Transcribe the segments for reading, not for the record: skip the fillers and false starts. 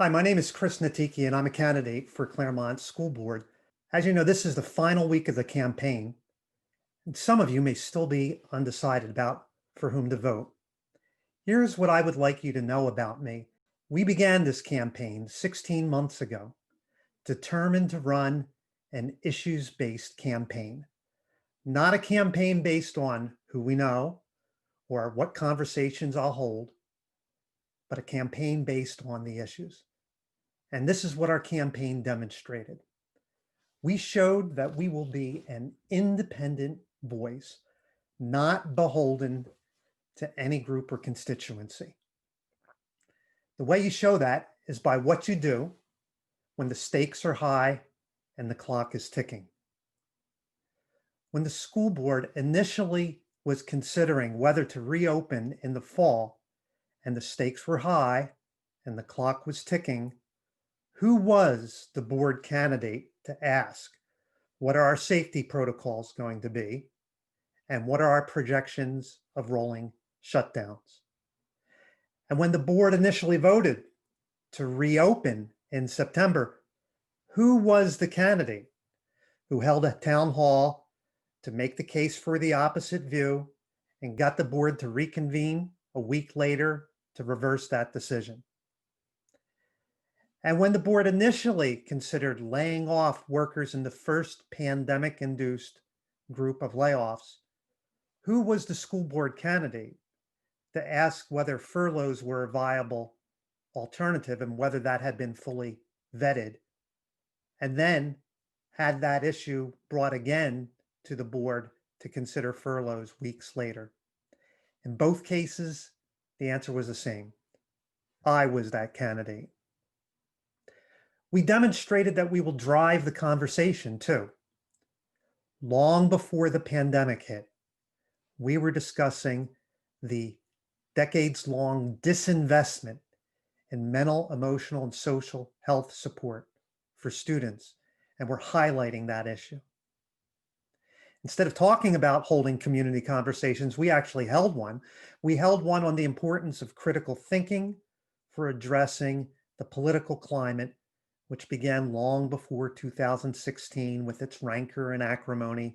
Hi, my name is Chris Naticchia, and I'm a candidate for Claremont School Board. As you know, this is the final week of the campaign, and some of you may still be undecided about for whom to vote. Here's what I would like you to know about me. We began this campaign 16 months ago, determined to run an issues-based campaign, not a campaign based on who we know or what conversations I'll hold, but a campaign based on the issues. And this is what our campaign demonstrated. We showed that we will be an independent voice, not beholden to any group or constituency. The way you show that is by what you do when the stakes are high and the clock is ticking. When the school board initially was considering whether to reopen in the fall and the stakes were high and the clock was ticking, who was the board candidate to ask, what are our safety protocols going to be? And what are our projections of rolling shutdowns? And when the board initially voted to reopen in September, who was the candidate who held a town hall to make the case for the opposite view and got the board to reconvene a week later to reverse that decision? And when the board initially considered laying off workers in the first pandemic-induced group of layoffs, who was the school board candidate to ask whether furloughs were a viable alternative and whether that had been fully vetted, and then had that issue brought again to the board to consider furloughs weeks later? In both cases, the answer was the same. I was that candidate. We demonstrated that we will drive the conversation too. Long before the pandemic hit, we were discussing the decades-long disinvestment in mental, emotional, and social health support for students, and we're highlighting that issue. Instead of talking about holding community conversations, we actually held one. We held one on the importance of critical thinking for addressing the political climate, which began long before 2016 with its rancor and acrimony,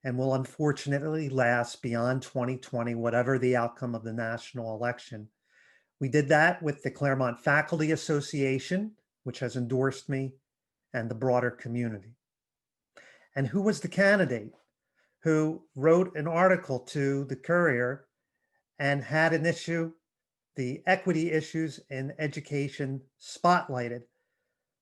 and will unfortunately last beyond 2020, whatever the outcome of the national election. We did that with the Claremont Faculty Association, which has endorsed me, and the broader community. And who was the candidate who wrote an article to the Courier and had an issue, the equity issues in education, spotlighted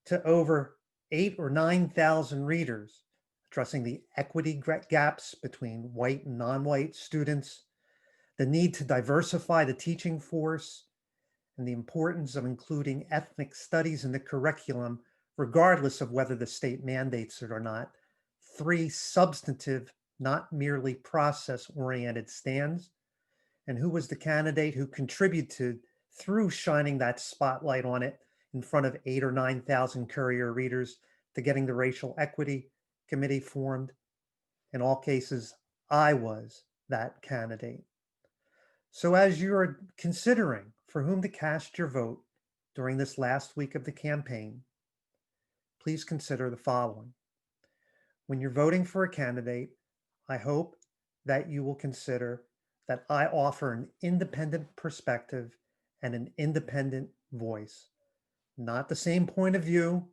to over 8,000 or 9,000 readers, addressing the equity gaps between white and non-white students, the need to diversify the teaching force, and the importance of including ethnic studies in the curriculum, regardless of whether the state mandates it or not. 3 substantive, not merely process-oriented stands. And who was the candidate who contributed through shining that spotlight on it in front of 8,000 or 9,000 Courier readers to getting the Racial Equity Committee formed? In all cases, I was that candidate. So as you're considering for whom to cast your vote during this last week of the campaign, please consider the following. When you're voting for a candidate, I hope that you will consider that I offer an independent perspective and an independent voice. Not the same point of view,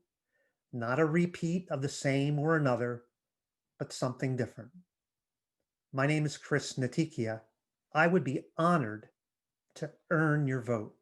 not a repeat of the same or another, but something different. My name is Chris Naticchia. I would be honored to earn your vote.